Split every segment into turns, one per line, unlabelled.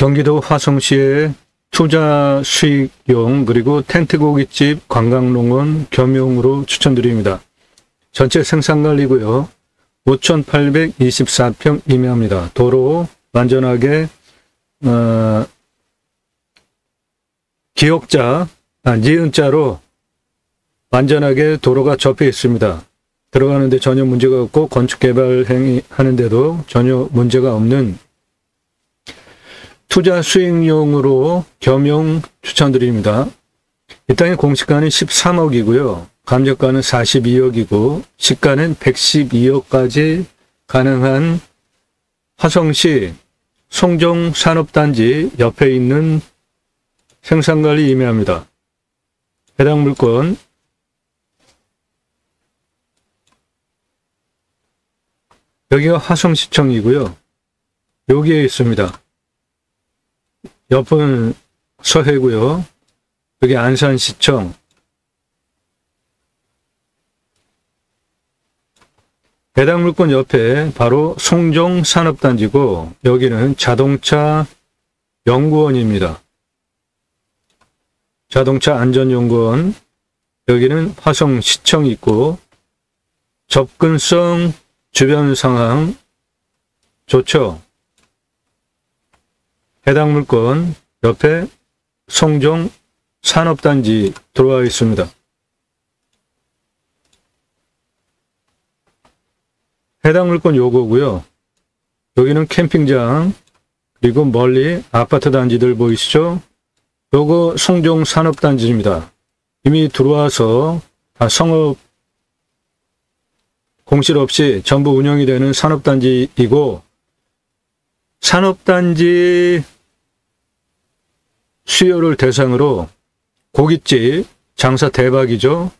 경기도 화성시의 투자 수익용 그리고 텐트 고깃집 관광농원 겸용으로 추천드립니다. 전체 생산관리고요. 5,824평 임야입니다. 도로 완전하게 기역자, 니은자로 완전하게 도로가 접해 있습니다. 들어가는데 전혀 문제가 없고 건축개발 행위하는데도 전혀 문제가 없는 투자 수익용으로 겸용 추천드립니다. 이 땅의 공시가는 13억이고요. 감정가는 42억이고 시가는 112억까지 가능한 화성시 송정산업단지 옆에 있는 생산관리 임야입니다. 해당 물건 여기가 화성시청이고요. 여기에 있습니다. 옆은 서해고요. 여기 안산시청. 해당 물건 옆에 바로 송정산업단지고 여기는 자동차 연구원입니다. 자동차 안전연구원. 여기는 화성시청이 있고 접근성 주변 상황 좋죠. 해당 물건 옆에 송정산업단지 들어와 있습니다. 해당 물건 요거고요. 여기는 캠핑장 그리고 멀리 아파트 단지들 보이시죠? 요거 송정산업단지입니다. 이미 들어와서 다 성업 공실 없이 전부 운영이 되는 산업단지이고 산업단지 수요를 대상으로 고깃집 장사 대박이죠.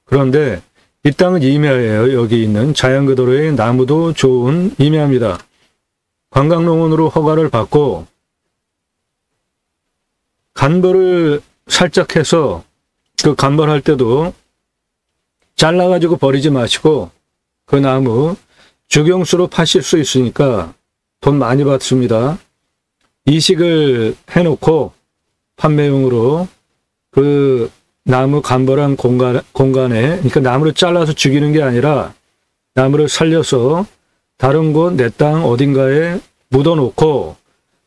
그런데 이 땅은 임야예요. 여기 있는 자연그대로의 나무도 좋은 임야입니다. 관광농원으로 허가를 받고 간벌을 살짝 해서 그 간벌할 때도 잘라가지고 버리지 마시고 그 나무 주경수로 파실 수 있으니까 돈 많이 받습니다. 이식을 해놓고 판매용으로 그 나무 간벌한 공간에 그러니까 나무를 잘라서 죽이는 게 아니라 나무를 살려서 다른 곳 내 땅 어딘가에 묻어놓고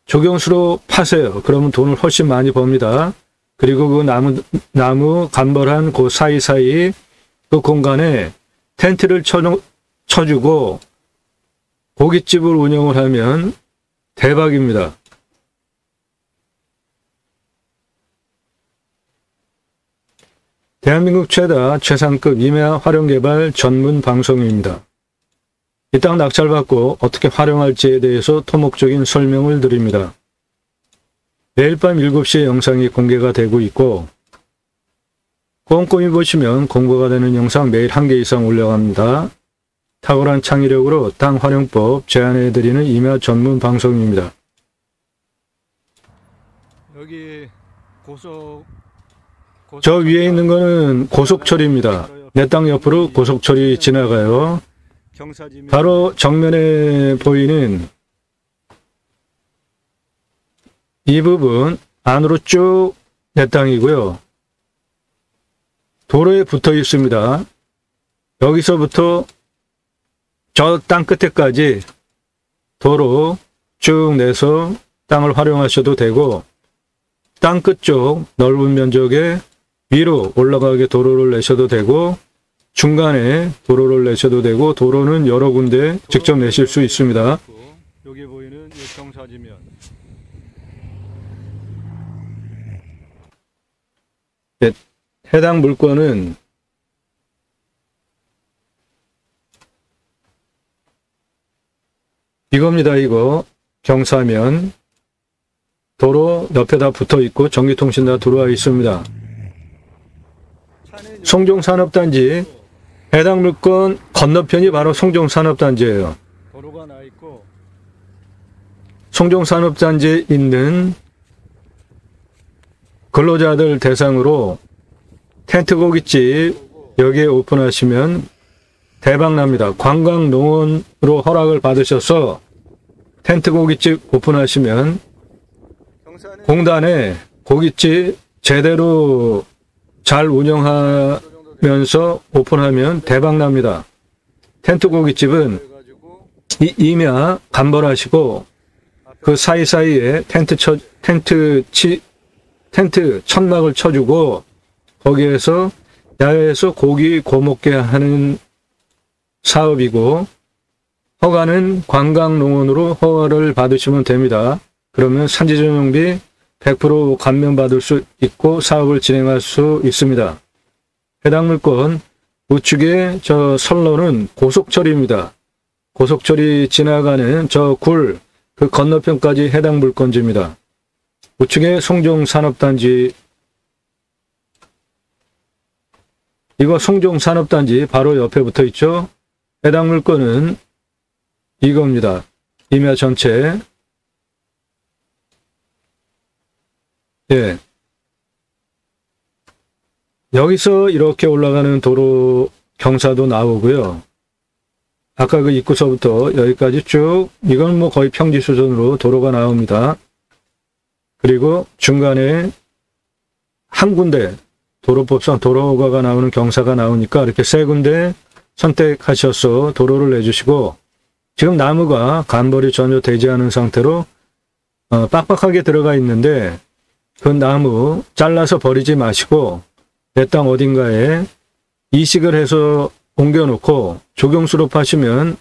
조경수로 파세요. 그러면 돈을 훨씬 많이 법니다. 그리고 그 나무 간벌한 그 사이사이 그 공간에 텐트를 쳐주고 고깃집을 운영을 하면 대박입니다. 대한민국 최다 최상급 임야 활용개발 전문 방송입니다. 이 땅 낙찰받고 어떻게 활용할지에 대해서 토목적인 설명을 드립니다. 매일 밤 7시에 영상이 공개가 되고 있고 꼼꼼히 보시면 공부가 되는 영상 매일 1개 이상 올라갑니다. 탁월한 창의력으로 땅 활용법 제안해드리는 임야 전문 방송입니다. 여기 저 위에 있는 거는 고속철입니다. 내 땅 옆으로 고속철이 지나가요. 바로 정면에 보이는 이 부분 안으로 쭉 내 땅이고요. 도로에 붙어 있습니다. 여기서부터 저 땅 끝에까지 도로 쭉 내서 땅을 활용하셔도 되고 땅 끝쪽 넓은 면적에 위로 올라가게 도로를 내셔도 되고 중간에 도로를 내셔도 되고 도로는 여러 군데 직접 내실 수 있습니다. 여기 보이는 경사지면 네, 해당 물건은 이겁니다. 이거 경사면 도로 옆에다 붙어 있고 전기통신 다 들어와 있습니다. 송정산업단지 해당 물건 건너편이 바로 송정산업단지예요. 송정산업단지에 있는 근로자들 대상으로 텐트 고깃집 여기에 오픈하시면 대박납니다. 관광농원으로 허락을 받으셔서 텐트 고깃집 오픈하시면 공단에 고깃집 제대로 잘 운영하면서 오픈하면 대박납니다. 텐트 고깃집은 임야 간벌하시고 그 사이사이에 텐트 천막을 쳐주고 거기에서 야외에서 고기 고먹게 하는 사업이고, 허가는 관광농원으로 허가를 받으시면 됩니다. 그러면 산지전용비 100% 감면받을 수 있고 사업을 진행할 수 있습니다. 해당 물건 우측에 저 선로는 고속철입니다. 고속철이 지나가는 저 굴, 그 건너편까지 해당 물건지입니다. 우측에 송정산업단지, 이거 송정산업단지 바로 옆에 붙어 있죠. 해당 물건은 이겁니다. 임야 전체. 예. 여기서 이렇게 올라가는 도로 경사도 나오고요. 아까 그 입구서부터 여기까지 쭉, 이건 뭐 거의 평지 수준으로 도로가 나옵니다. 그리고 중간에 한 군데, 도로법상 도로가 나오는 경사가 나오니까 이렇게 세 군데 선택하셔서 도로를 내주시고, 지금 나무가 간벌이 전혀 되지 않은 상태로 빡빡하게 들어가 있는데, 그 나무 잘라서 버리지 마시고 내 땅 어딘가에 이식을 해서 옮겨놓고 조경수로 파시면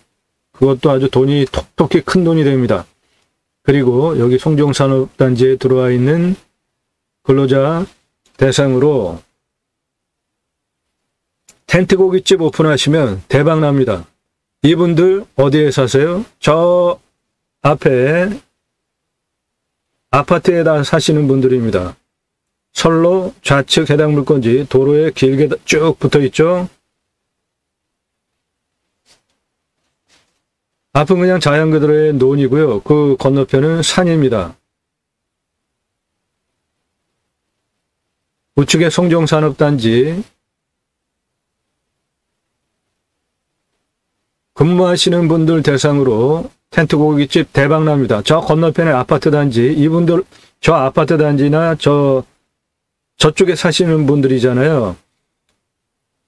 그것도 아주 돈이 톡톡히 큰 돈이 됩니다. 그리고 여기 송정산업단지에 들어와 있는 근로자 대상으로 텐트 고깃집 오픈하시면 대박납니다. 이분들 어디에 사세요? 저 앞에 아파트에다 사시는 분들입니다. 선로 좌측 해당 물건지 도로에 길게 쭉 붙어 있죠. 앞은 그냥 자연 그대로의 논이고요. 그 건너편은 산입니다. 우측에 송정산업단지, 근무하시는 분들 대상으로 텐트 고깃집 대박납니다. 저 건너편에 아파트 단지, 이분들 저 아파트 단지나 저쪽에 사시는 분들이잖아요.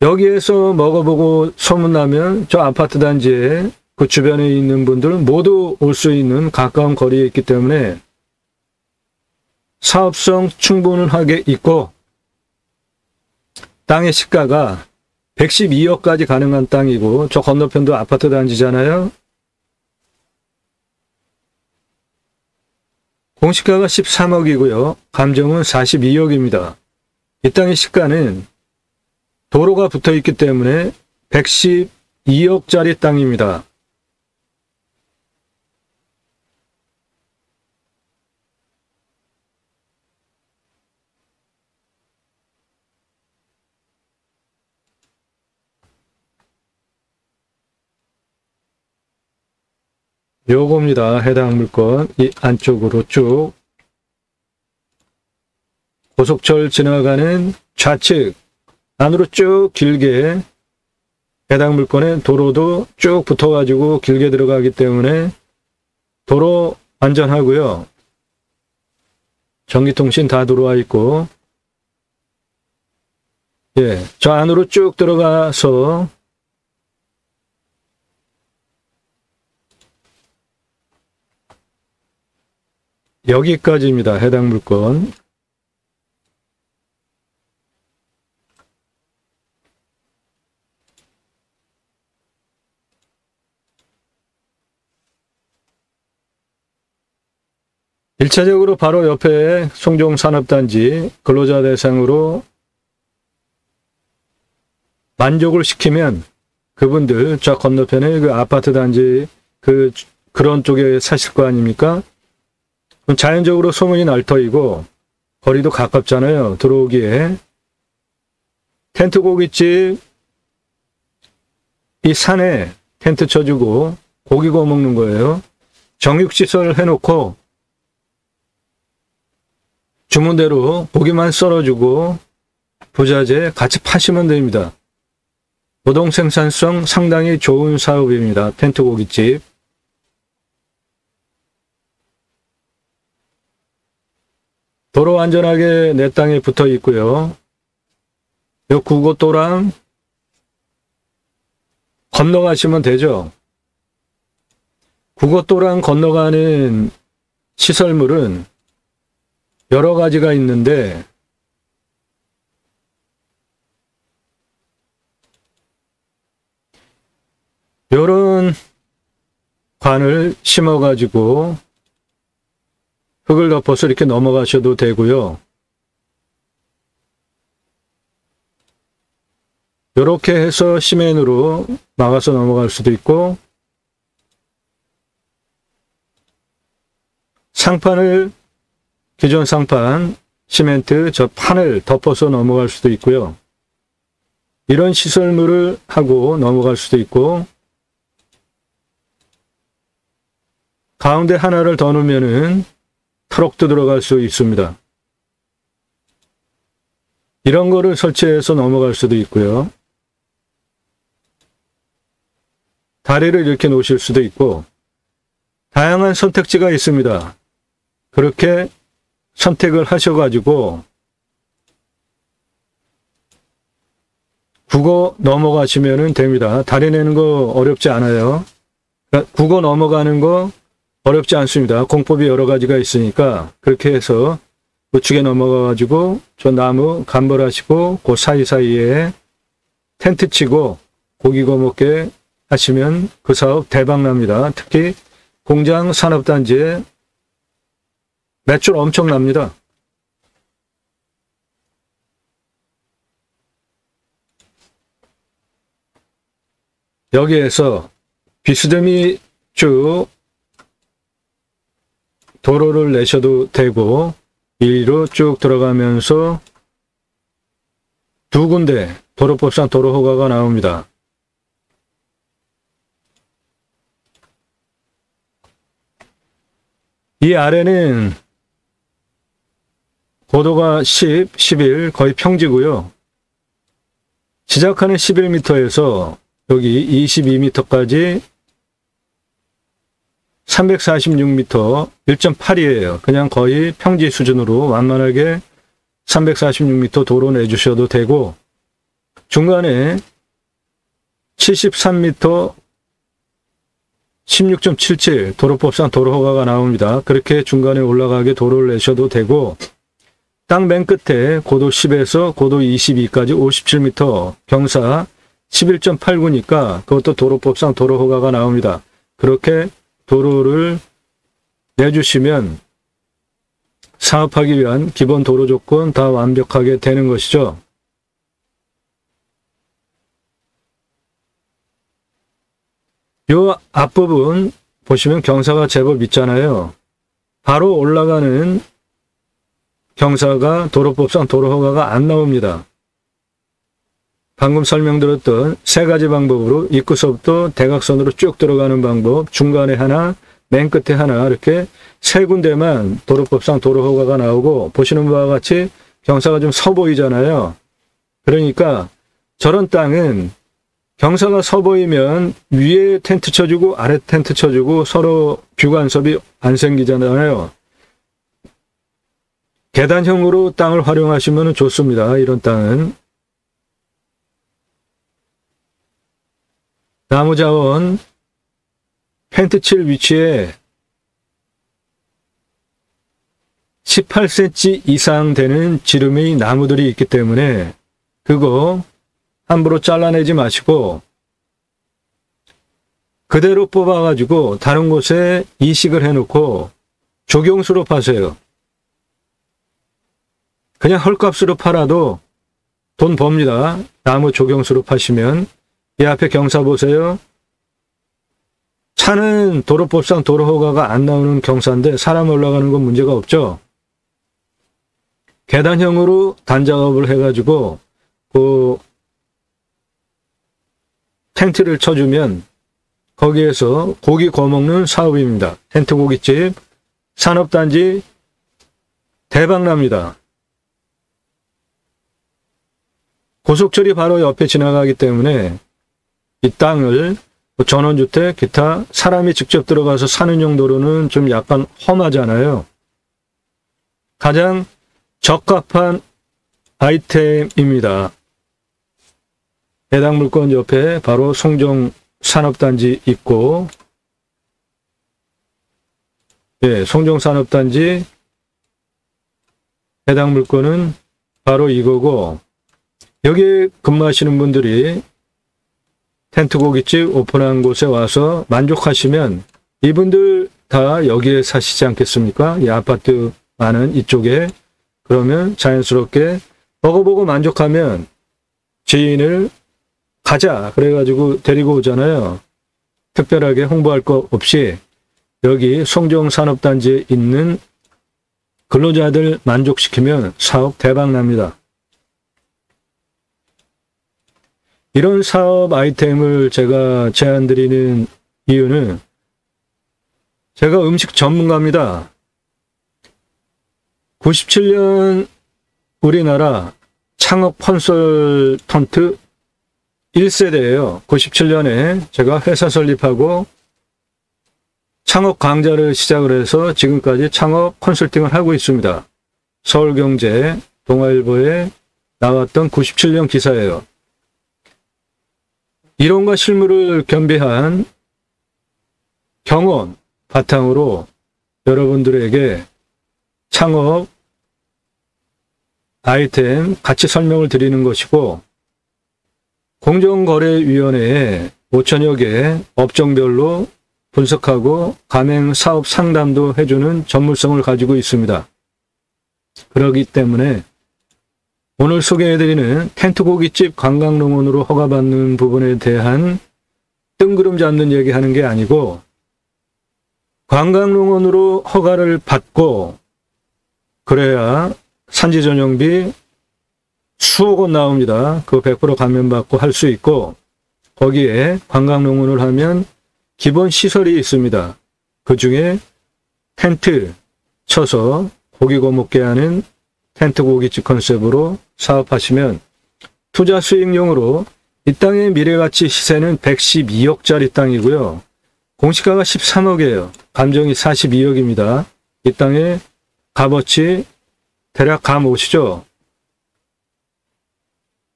여기에서 먹어보고 소문나면 저 아파트 단지에 그 주변에 있는 분들은 모두 올 수 있는 가까운 거리에 있기 때문에 사업성 충분하게 있고, 땅의 시가가 112억까지 가능한 땅이고, 저 건너편도 아파트 단지잖아요. 공시가가 13억이고요. 감정은 42억입니다. 이 땅의 시가는 도로가 붙어 있기 때문에 112억짜리 땅입니다. 요겁니다. 해당 물건. 이 안쪽으로 쭉 고속철 지나가는 좌측 안으로 쭉 길게 해당 물건에 도로도 쭉 붙어가지고 길게 들어가기 때문에 도로 안전하고요. 전기통신 다 들어와 있고, 예, 저 안으로 쭉 들어가서 여기까지입니다. 해당 물건. 일차적으로 바로 옆에 송정산업단지 근로자 대상으로 만족을 시키면 그분들 저 건너편에 그 아파트 단지 그런 쪽에 사실 거 아닙니까? 그럼 자연적으로 소문이 날 터이고 거리도 가깝잖아요. 들어오기에. 텐트 고깃집 이 산에 텐트 쳐주고 고기 구워 먹는 거예요. 정육시설 해놓고 주문대로 고기만 썰어주고 부자재 같이 파시면 됩니다. 노동 생산성 상당히 좋은 사업입니다. 텐트 고깃집. 도로 안전하게 내 땅에 붙어 있고요. 요 구고도랑 건너가시면 되죠. 구고도랑 건너가는 시설물은 여러 가지가 있는데 요런 관을 심어가지고 흙을 덮어서 이렇게 넘어가셔도 되고요. 이렇게 해서 시멘으로 막아서 넘어갈 수도 있고, 상판을, 기존 상판, 시멘트, 저 판을 덮어서 넘어갈 수도 있고요. 이런 시설물을 하고 넘어갈 수도 있고, 가운데 하나를 더 넣으면은 트럭도 들어갈 수 있습니다. 이런 거를 설치해서 넘어갈 수도 있고요. 다리를 이렇게 놓으실 수도 있고, 다양한 선택지가 있습니다. 그렇게 선택을 하셔가지고 국어 넘어가시면 됩니다. 다리 내는 거 어렵지 않아요. 국어 넘어가는 거 어렵지 않습니다. 공법이 여러 가지가 있으니까 그렇게 해서 우측에 넘어가가지고 저 나무 감벌하시고 그 사이사이에 텐트 치고 고기 구워 먹게 하시면 그 사업 대박 납니다. 특히 공장 산업단지에 매출 엄청납니다. 여기에서 비스듬히 쭉 도로를 내셔도 되고, 이리로 쭉 들어가면서 두 군데 도로법상 도로허가가 나옵니다. 이 아래는 고도가 10, 11 거의 평지고요. 시작하는 11m에서 여기 22m까지 346m, 1.8이에요. 그냥 거의 평지 수준으로 완만하게 346m 도로 내주셔도 되고, 중간에 73m 16.77 도로법상 도로허가가 나옵니다. 그렇게 중간에 올라가게 도로를 내셔도 되고, 땅 맨 끝에 고도 10에서 고도 22까지 57m, 경사 11.89니까 그것도 도로법상 도로허가가 나옵니다. 그렇게 도로를 내주시면 사업하기 위한 기본 도로 조건 다 완벽하게 되는 것이죠. 요 앞부분 보시면 경사가 제법 있잖아요. 바로 올라가는 경사가 도로법상 도로허가가 안 나옵니다. 방금 설명드렸던 세 가지 방법으로 입구서부터 대각선으로 쭉 들어가는 방법, 중간에 하나, 맨 끝에 하나, 이렇게 세 군데만 도로법상 도로허가가 나오고, 보시는 바와 같이 경사가 좀 서 보이잖아요. 그러니까 저런 땅은 경사가 서 보이면 위에 텐트 쳐주고 아래 텐트 쳐주고 서로 뷰 간섭이 안 생기잖아요. 계단형으로 땅을 활용하시면 좋습니다. 이런 땅은. 나무 자원, 텐트 칠 위치에 18cm 이상 되는 지름의 나무들이 있기 때문에 그거 함부로 잘라내지 마시고 그대로 뽑아가지고 다른 곳에 이식을 해놓고 조경수로 파세요. 그냥 헐값으로 팔아도 돈 법니다. 나무 조경수로 파시면. 이 앞에 경사 보세요. 차는 도로법상 도로허가가 안 나오는 경사인데 사람 올라가는 건 문제가 없죠. 계단형으로 단작업을 해가지고 그 텐트를 쳐주면 거기에서 고기 구워 먹는 사업입니다. 텐트 고깃집, 산업단지 대박납니다. 고속철이 바로 옆에 지나가기 때문에 이 땅을 전원주택, 기타 사람이 직접 들어가서 사는 용도로는 좀 약간 험하잖아요. 가장 적합한 아이템입니다. 해당 물건 옆에 바로 송정 산업단지 있고, 예, 송정 산업단지 해당 물건은 바로 이거고, 여기에 근무하시는 분들이 텐트 고깃집 오픈한 곳에 와서 만족하시면 이분들 다 여기에 사시지 않겠습니까? 이 아파트 많은 이쪽에. 그러면 자연스럽게 먹어보고 만족하면 지인을 가자 그래가지고 데리고 오잖아요. 특별하게 홍보할 거 없이 여기 송정 산업단지에 있는 근로자들 만족시키면 사업 대박 납니다. 이런 사업 아이템을 제가 제안드리는 이유는 제가 음식 전문가입니다. 97년 우리나라 창업 컨설턴트 1세대예요. 97년에 제가 회사 설립하고 창업 강좌를 시작을 해서 지금까지 창업 컨설팅을 하고 있습니다. 서울경제, 동아일보에 나왔던 97년 기사예요. 이론과 실무를 겸비한 경험 바탕으로 여러분들에게 창업 아이템 같이 설명을 드리는 것이고, 공정거래위원회에 5천여 개 업종별로 분석하고 가맹 사업 상담도 해주는 전문성을 가지고 있습니다. 그렇기 때문에 오늘 소개해드리는 텐트 고깃집 관광농원으로 허가받는 부분에 대한 뜬구름 잡는 얘기하는 게 아니고, 관광농원으로 허가를 받고 그래야 산지전용비 수억 원 나옵니다. 그거 100% 감면받고 할 수 있고, 거기에 관광농원을 하면 기본 시설이 있습니다. 그 중에 텐트 쳐서 고기 구워먹게 하는 텐트 고깃집 컨셉으로 사업하시면 투자 수익용으로 이 땅의 미래가치 시세는 112억짜리 땅이고요. 공시가가 13억이에요. 감정이 42억입니다. 이 땅의 값어치 대략 감 오시죠?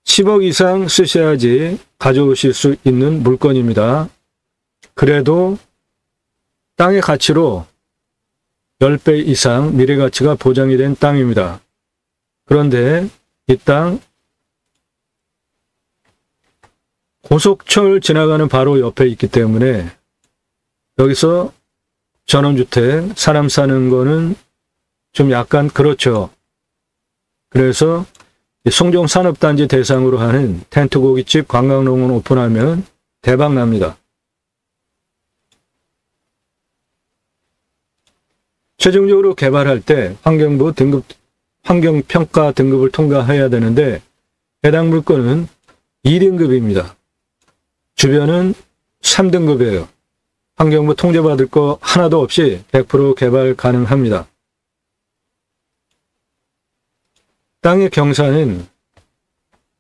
10억 이상 쓰셔야지 가져오실 수 있는 물건입니다. 그래도 땅의 가치로 10배 이상 미래가치가 보장이 된 땅입니다. 그런데 이 땅 고속철 지나가는 바로 옆에 있기 때문에 여기서 전원주택, 사람 사는 거는 좀 약간 그렇죠. 그래서 송정 산업단지 대상으로 하는 텐트 고깃집 관광농원 오픈하면 대박 납니다. 최종적으로 개발할 때 환경부 등급, 환경평가 등급을 통과해야 되는데 해당 물건은 2등급입니다. 주변은 3등급이에요. 환경부 통제받을 거 하나도 없이 100% 개발 가능합니다. 땅의 경사는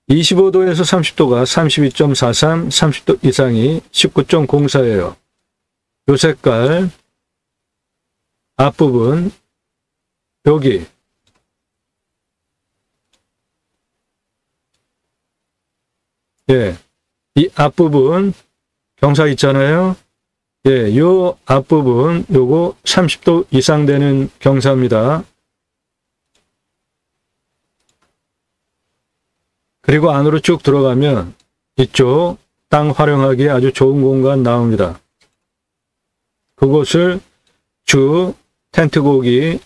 25도에서 30도가 32.43, 30도 이상이 19.04예요. 요 색깔 앞부분 여기 예, 이 앞부분 경사 있잖아요. 예, 요 앞부분 요거 30도 이상 되는 경사입니다. 그리고 안으로 쭉 들어가면 이쪽 땅 활용하기에 아주 좋은 공간 나옵니다. 그곳을 주 텐트 고기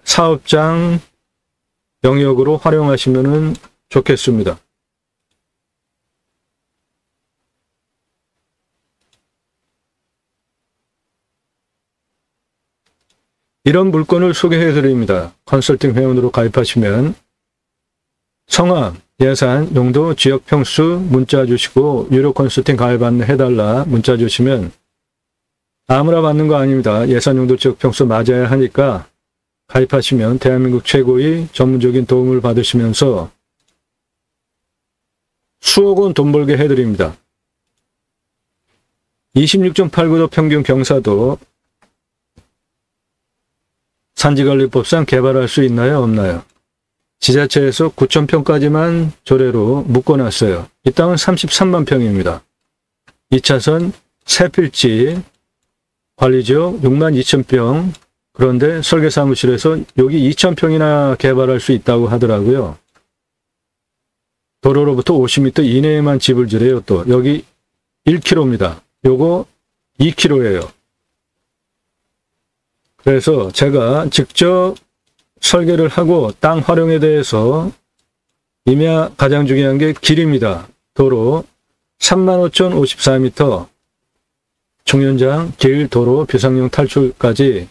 사업장 영역으로 활용하시면 좋겠습니다. 이런 물건을 소개해 드립니다. 컨설팅 회원으로 가입하시면 성함, 예산, 용도, 지역 평수 문자 주시고 유료 컨설팅 가입 안내해달라 문자 주시면 아무나 받는 거 아닙니다. 예산, 용도, 지역 평수 맞아야 하니까 가입하시면 대한민국 최고의 전문적인 도움을 받으시면서 수억 원 돈 벌게 해드립니다. 26.89도 평균 경사도 산지관리법상 개발할 수 있나요? 없나요? 지자체에서 9,000평까지만 조례로 묶어놨어요. 이 땅은 33만 평입니다. 2차선 새필지 관리지역 6만 2천 평. 그런데 설계사무실에서 여기 2,000평이나 개발할 수 있다고 하더라고요. 도로로부터 50m 이내에만 집을 지래요. 또 여기 1km입니다. 요거 2km예요. 그래서 제가 직접 설계를 하고 땅 활용에 대해서 임야 가장 중요한 게 길입니다. 도로 35,054m 총연장 길 도로 비상용 탈출까지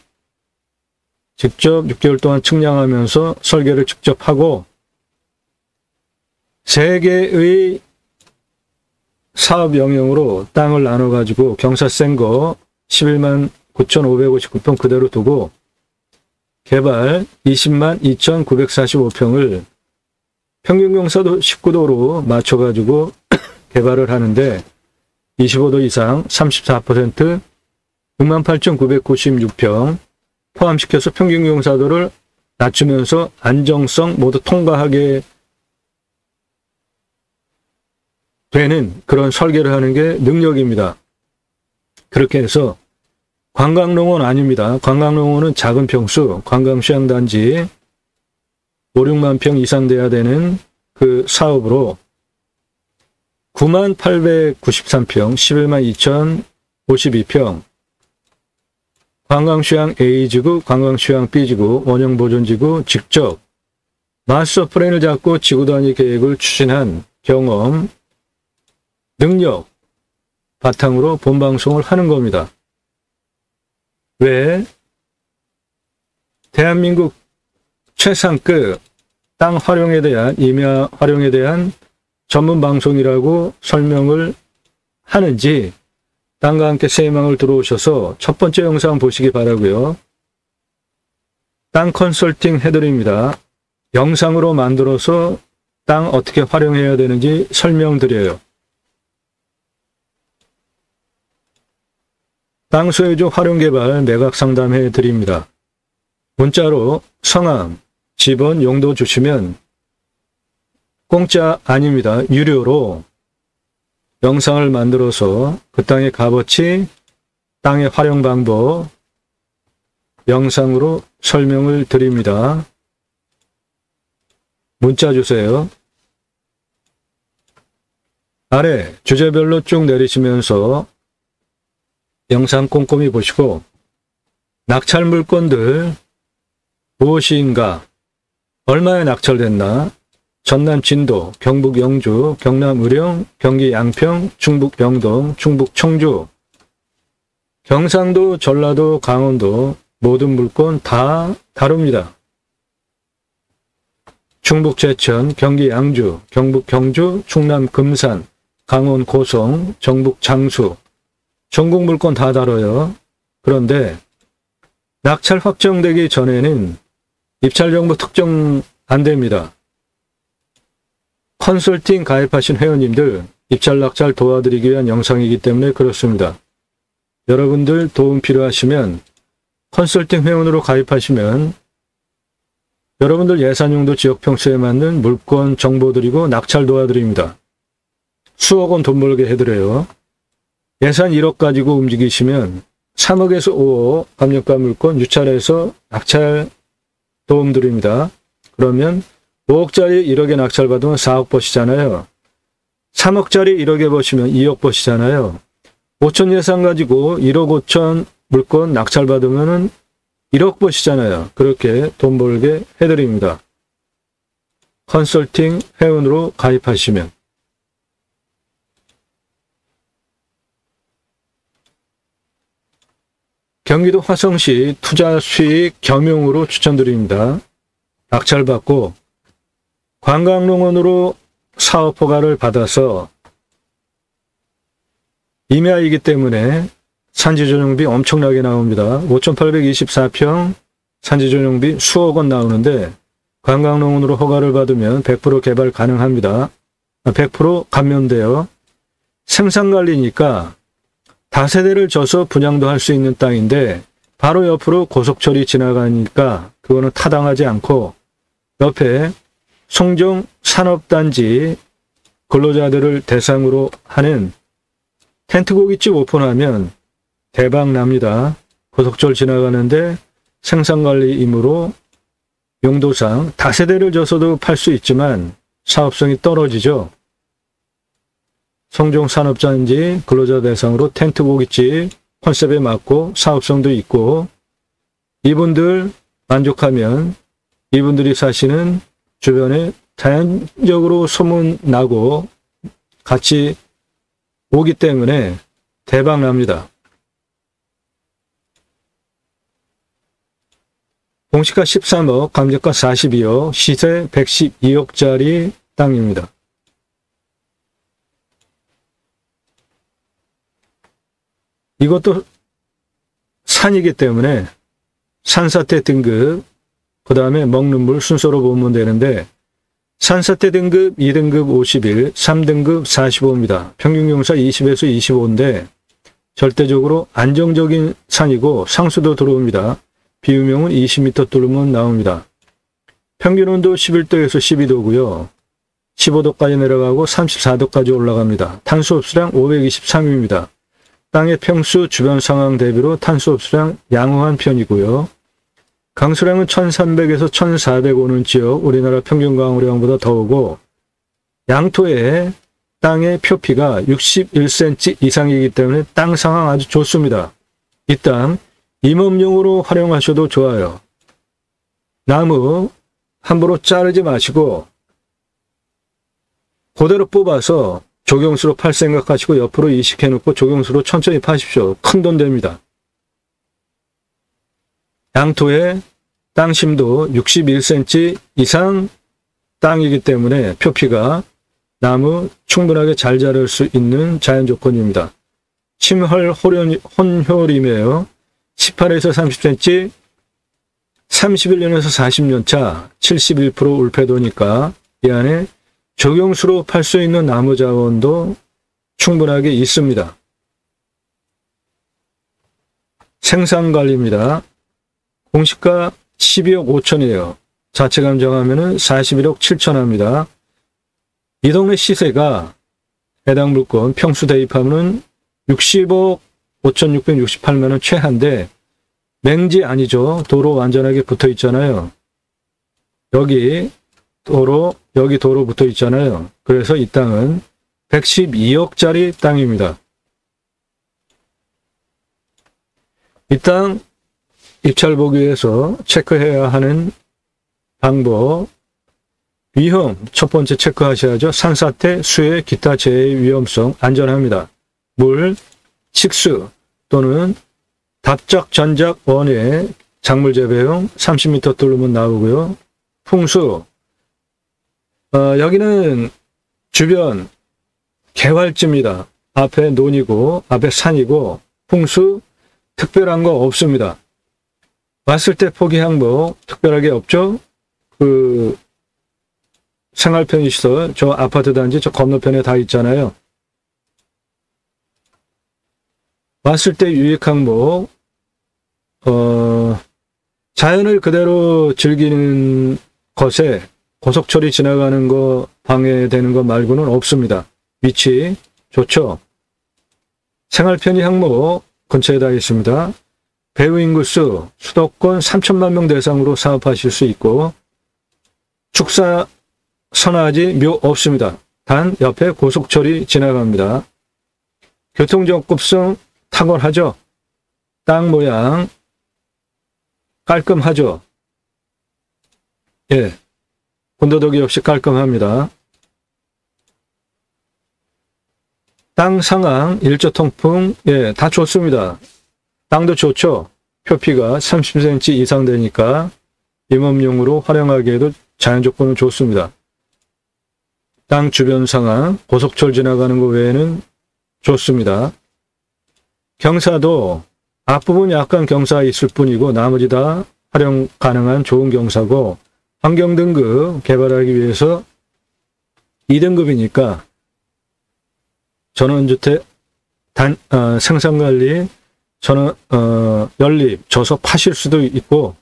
직접 6개월 동안 측량하면서 설계를 직접 하고 3개의 사업 영역으로 땅을 나눠가지고 경사 센 거 11만 9,559평 그대로 두고 개발 20만 2,945평을 평균경사도 19도로 맞춰가지고 개발을 하는데 25도 이상 34% 68,996평 포함시켜서 평균경사도를 낮추면서 안정성 모두 통과하게 되는 그런 설계를 하는 게 능력입니다. 그렇게 해서 관광농원 아닙니다. 관광농원은 작은 평수, 관광휴양단지 5, 6만 평 이상 돼야 되는 그 사업으로 9만 893평, 11만 2,052평 관광휴양 A지구, 관광휴양 B지구, 원형보존지구 직접 마스터 플랜을 잡고 지구단위 계획을 추진한 경험, 능력 바탕으로 본방송을 하는 겁니다. 왜? 대한민국 최상급 땅 활용에 대한, 임야 활용에 대한 전문 방송이라고 설명을 하는지 땅과 함께 새해망을 들어오셔서 첫 번째 영상 보시기 바라고요. 땅 컨설팅 해드립니다. 영상으로 만들어서 땅 어떻게 활용해야 되는지 설명드려요. 땅 소유주 활용개발 매각 상담해 드립니다. 문자로 성함, 집원, 용도 주시면 공짜 아닙니다. 유료로 영상을 만들어서 그 땅의 값어치, 땅의 활용 방법 영상으로 설명을 드립니다. 문자 주세요. 아래 주제별로 쭉 내리시면서 영상 꼼꼼히 보시고 낙찰 물건들 무엇인가, 얼마에 낙찰됐나, 전남 진도, 경북 영주, 경남 의령, 경기 양평, 충북 영동, 충북 청주, 경상도, 전라도, 강원도 모든 물건 다 다룹니다. 충북 제천, 경기 양주, 경북 경주, 충남 금산, 강원 고성, 전북 장수 전국 물건 다 다뤄요. 그런데 낙찰 확정되기 전에는 입찰 정보 특정 안 됩니다. 컨설팅 가입하신 회원님들 입찰 낙찰 도와드리기 위한 영상이기 때문에 그렇습니다. 여러분들 도움 필요하시면 컨설팅 회원으로 가입하시면 여러분들 예산용도 지역 평수에 맞는 물건 정보 드리고 낙찰 도와드립니다. 수억 원 돈 벌게 해드려요. 예산 1억 가지고 움직이시면 3억에서 5억 감정가 물건 유찰해서 낙찰 도움 드립니다. 그러면 5억짜리 1억에 낙찰 받으면 4억 버시잖아요. 3억짜리 1억에 버시면 2억 버시잖아요. 5천 예산 가지고 1억 5천 물건 낙찰 받으면 1억 버시잖아요. 그렇게 돈 벌게 해드립니다. 컨설팅 회원으로 가입하시면. 경기도 화성시 투자 수익 겸용으로 추천드립니다. 낙찰받고 관광농원으로 사업 허가를 받아서 임야이기 때문에 산지조정비 엄청나게 나옵니다. 5,824평 산지조정비 수억 원 나오는데 관광농원으로 허가를 받으면 100% 개발 가능합니다. 100% 감면돼요. 생산관리니까 다세대를 져서 분양도 할 수 있는 땅인데 바로 옆으로 고속철이 지나가니까 그거는 타당하지 않고 옆에 송정 산업단지 근로자들을 대상으로 하는 텐트고깃집 오픈하면 대박 납니다. 고속철 지나가는데 생산관리 임무로 용도상 다세대를 져서도 팔 수 있지만 사업성이 떨어지죠. 송정 산업단지 근로자 대상으로 텐트고깃집 컨셉에 맞고 사업성도 있고, 이분들 만족하면 이분들이 사시는 주변에 자연적으로 소문나고 같이 오기 때문에 대박 납니다. 공시가 13억, 감정가 42억, 시세 112억짜리 땅입니다. 이것도 산이기 때문에 산사태 등급, 그 다음에 먹는 물 순서로 보면 되는데, 산사태 등급 2등급 51, 3등급 45입니다. 평균경사 20에서 25인데 절대적으로 안정적인 산이고 상수도 들어옵니다. 비유명은 20m 뚫으면 나옵니다. 평균 온도 11도에서 12도고요. 15도까지 내려가고 34도까지 올라갑니다. 탄소 흡수량 523입니다. 땅의 평수 주변 상황 대비로 탄소 흡수량 양호한 편이고요. 강수량은 1300에서 1400 오는 지역, 우리나라 평균 강우량보다 더 오고, 양토의 땅의 표피가 61cm 이상이기 때문에 땅 상황 아주 좋습니다. 이 땅 임업용으로 활용하셔도 좋아요. 나무 함부로 자르지 마시고 그대로 뽑아서 조경수로 팔 생각하시고 옆으로 이식해 놓고 조경수로 천천히 파십시오. 큰 돈 됩니다. 양토의 땅 심도 61cm 이상 땅이기 때문에 표피가 나무 충분하게 잘 자랄 수 있는 자연 조건입니다. 침헐 혼효림이에요. 18에서 30cm, 31년에서 40년 차 71% 울패도니까 이 안에 조경수로 팔 수 있는 나무 자원도 충분하게 있습니다. 생산관리입니다. 공시가 12억 5천이에요. 자체 감정하면 41억 7천 합니다. 이 동네 시세가 해당 물건 평수 대입하면 60억 5,668만 원 최하인데 맹지 아니죠. 도로 완전하게 붙어 있잖아요. 여기 도로 붙어 있잖아요. 그래서 이 땅은 112억짜리 땅입니다. 이 땅 입찰 보기 위해서 체크해야 하는 방법, 위험 첫 번째 체크하셔야죠. 산사태, 수해, 기타 재해 위험성, 안전합니다. 물, 식수 또는 답작, 전작, 원예, 작물 재배용 30m 뚫으면 나오고요. 풍수, 여기는 주변 개활지입니다. 앞에 논이고 앞에 산이고 풍수 특별한 거 없습니다. 왔을 때 포기 항목 특별하게 없죠. 그 생활 편의시설 저 아파트 단지 저 건너편에 다 있잖아요. 왔을 때 유익 항목 자연을 그대로 즐기는 것에 고속철이 지나가는 거 방해되는 것 말고는 없습니다. 위치 좋죠. 생활 편의 항목 근처에 다 있습니다. 배우 인구수 수도권 3천만 명 대상으로 사업하실 수 있고 축사 선화지 묘 없습니다. 단 옆에 고속철이 지나갑니다. 교통접근성 탁월하죠. 땅 모양 깔끔하죠. 예, 군더더기 없이 깔끔합니다. 땅 상황, 일조 통풍, 예, 다 좋습니다. 땅도 좋죠. 표피가 30cm 이상 되니까 임업용으로 활용하기에도 자연 조건은 좋습니다. 땅 주변 상황, 고속철 지나가는 거 외에는 좋습니다. 경사도 앞부분 약간 경사 있을 뿐이고 나머지 다 활용 가능한 좋은 경사고 환경등급 개발하기 위해서 2등급이니까 전원주택 생산관리 연립, 저서 파실 수도 있고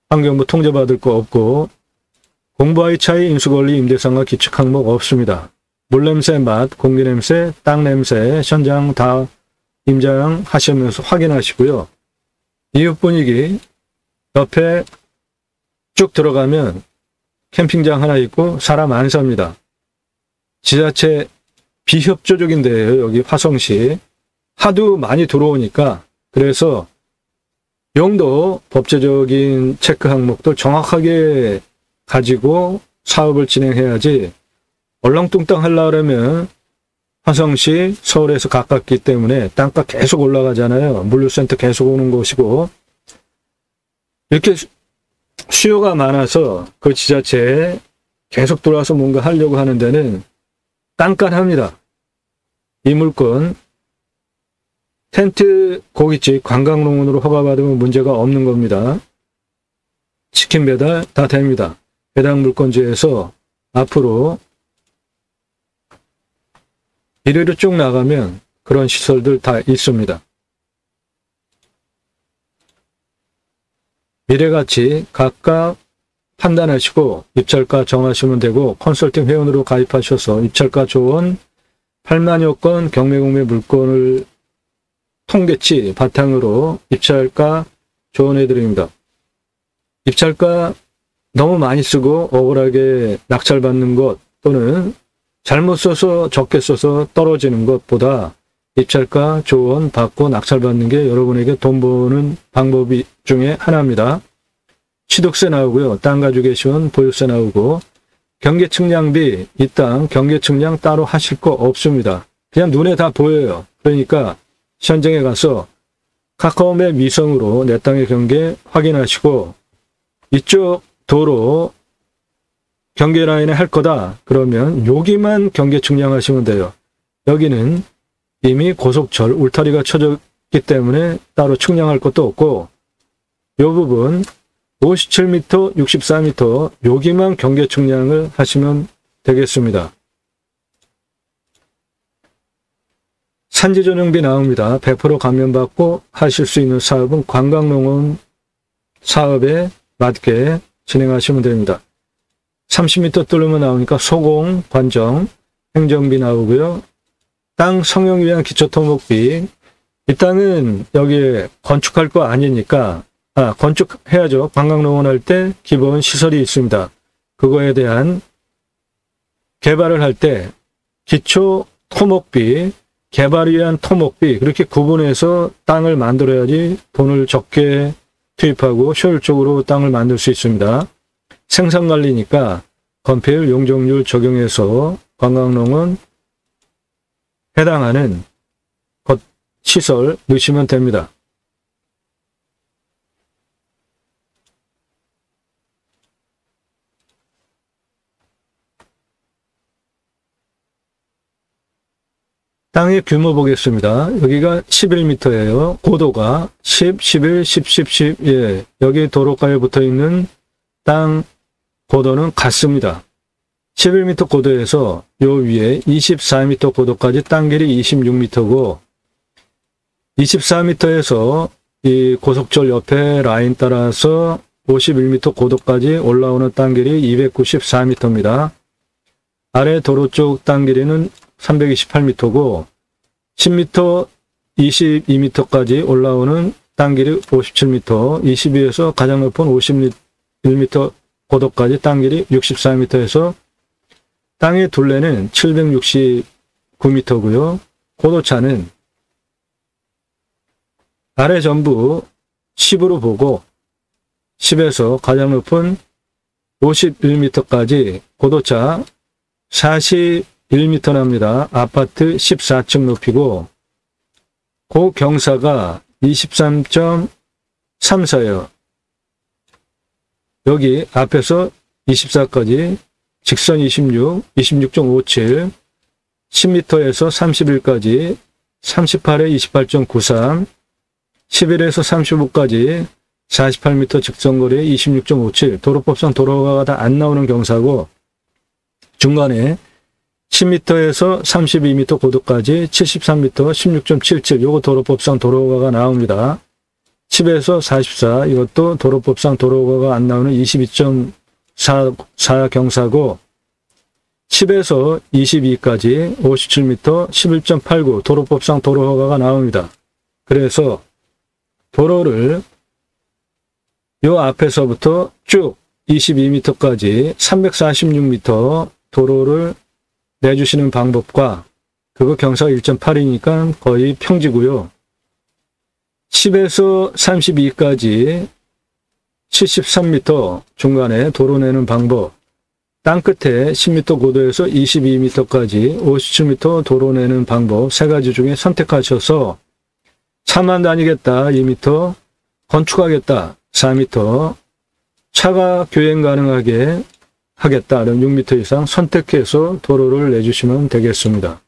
환경부 통제받을 거 없고 공부와의 차이, 인수권리, 임대상가, 기축 항목 없습니다. 물냄새, 맛, 공기냄새, 땅냄새, 현장 다 임장하시면서 확인하시고요. 이웃 분위기 옆에 쭉 들어가면 캠핑장 하나 있고 사람 안 삽니다. 지자체 비협조적인 데예요. 여기 화성시. 하도 많이 들어오니까 그래서 용도 법제적인 체크 항목도 정확하게 가지고 사업을 진행해야지 얼렁뚱땅 하려고 그러면 화성시 서울에서 가깝기 때문에 땅값 계속 올라가잖아요. 물류센터 계속 오는 곳이고 이렇게 수요가 많아서 그 지자체에 계속 들어와서 뭔가 하려고 하는 데는 깐깐합니다. 이 물건 텐트, 고깃집, 관광농원으로 허가받으면 문제가 없는 겁니다. 치킨 배달 다 됩니다. 해당 물건지에서 앞으로 이리로 쭉 나가면 그런 시설들 다 있습니다. 미래가치 각각 판단하시고 입찰가 정하시면 되고 컨설팅 회원으로 가입하셔서 입찰가 조언 8만여 건 경매공매 물건을 통계치 바탕으로 입찰가 조언해 드립니다. 입찰가 너무 많이 쓰고 억울하게 낙찰받는 것 또는 잘못 써서 적게 써서 떨어지는 것보다 입찰가 조언 받고 낙찰받는 게 여러분에게 돈 버는 방법이 중에 하나입니다. 취득세 나오고요. 땅 가지고 계시면 보유세 나오고 경계측량비 이 땅 경계측량 따로 하실 거 없습니다. 그냥 눈에 다 보여요. 그러니까 현장에 가서 카카오맵 위성으로 내 땅의 경계 확인하시고 이쪽 도로 경계 라인에 할 거다. 그러면 여기만 경계 측량하시면 돼요. 여기는 이미 고속철 울타리가 쳐졌기 때문에 따로 측량할 것도 없고 이 부분 57m, 64m 여기만 경계 측량을 하시면 되겠습니다. 산지 전용비 나옵니다. 100% 감면받고 하실 수 있는 사업은 관광농원 사업에 맞게 진행하시면 됩니다. 30m 뚫으면 나오니까 소공, 관정, 행정비 나오고요. 땅 성형 위한 기초토목비. 이 땅은 여기에 건축할 거 아니니까 건축해야죠. 관광농원 할 때 기본 시설이 있습니다. 그거에 대한 개발을 할 때 기초 토목비, 개발을 위한 토목비 그렇게 구분해서 땅을 만들어야지 돈을 적게 투입하고 효율적으로 땅을 만들 수 있습니다. 생산관리니까 건폐율, 용적률 적용해서 관광농원 해당하는 시설 넣으시면 됩니다. 땅의 규모 보겠습니다. 여기가 11m예요. 고도가 10, 11, 10, 10, 10. 예, 여기 도로가에 붙어 있는 땅 고도는 같습니다. 11m 고도에서 요 위에 24m 고도까지 땅 길이 26m고 24m에서 이 고속철 옆에 라인 따라서 51m 고도까지 올라오는 땅 길이 294m입니다. 아래 도로 쪽 땅 길이는 328m고 10m, 22m까지 올라오는 땅 길이 57m, 22에서 가장 높은 51m 고도까지 땅 길이 64m에서 땅의 둘레는 769m고요. 고도차는 아래 전부 10으로 보고 10에서 가장 높은 51m까지 고도차 41m 납니다. 아파트 14층 높이고 고경사가 23.34예요. 여기 앞에서 24까지 직선 26, 26.57, 10m에서 31까지 38에 28.93, 11에서 35까지 48m 직선거리에 26.57, 도로법상 도로가 다 안 나오는 경사고 중간에 10m에서 32m 고도까지 73m 16.77 요거 도로법상 도로가가 나옵니다. 10에서 44 이것도 도로법상 도로가가 안 나오는 22.5 사경사고 10에서 22까지 57m 11.89 도로법상 도로허가가 나옵니다. 그래서 도로를 요 앞에서부터 쭉 22m까지 346m 도로를 내주시는 방법과 그거 경사가 1.8이니까 거의 평지고요. 10에서 32까지 73m 중간에 도로 내는 방법, 땅끝에 10m 고도에서 22m까지 57m 도로 내는 방법 세 가지 중에 선택하셔서 차만 다니겠다 2m, 건축하겠다 4m, 차가 교행 가능하게 하겠다 6m 이상 선택해서 도로를 내주시면 되겠습니다.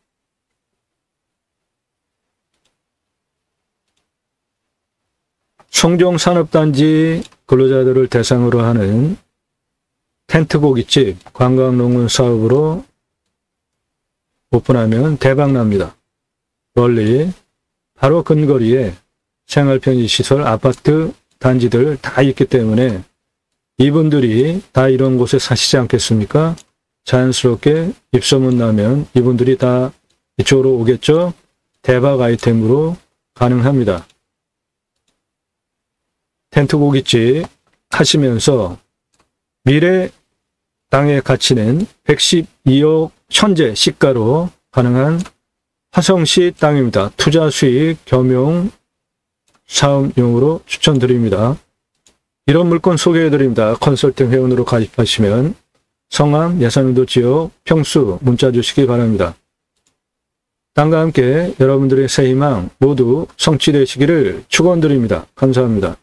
청정산업단지 근로자들을 대상으로 하는 텐트 고깃집 관광농군 사업으로 오픈하면 대박납니다. 멀리 바로 근거리에 생활편의시설 아파트 단지들 다 있기 때문에 이분들이 다 이런 곳에 사시지 않겠습니까? 자연스럽게 입소문 나면 이분들이 다 이쪽으로 오겠죠? 대박 아이템으로 가능합니다. 텐트 고깃집 하시면서 미래 땅의 가치는 112억 현재 시가로 가능한 화성시 땅입니다. 투자 수익 겸용 사업용으로 추천드립니다. 이런 물건 소개해드립니다. 컨설팅 회원으로 가입하시면 성함, 예산운도 지역, 평수 문자 주시기 바랍니다. 땅과 함께 여러분들의 새 희망 모두 성취되시기를 축원드립니다. 감사합니다.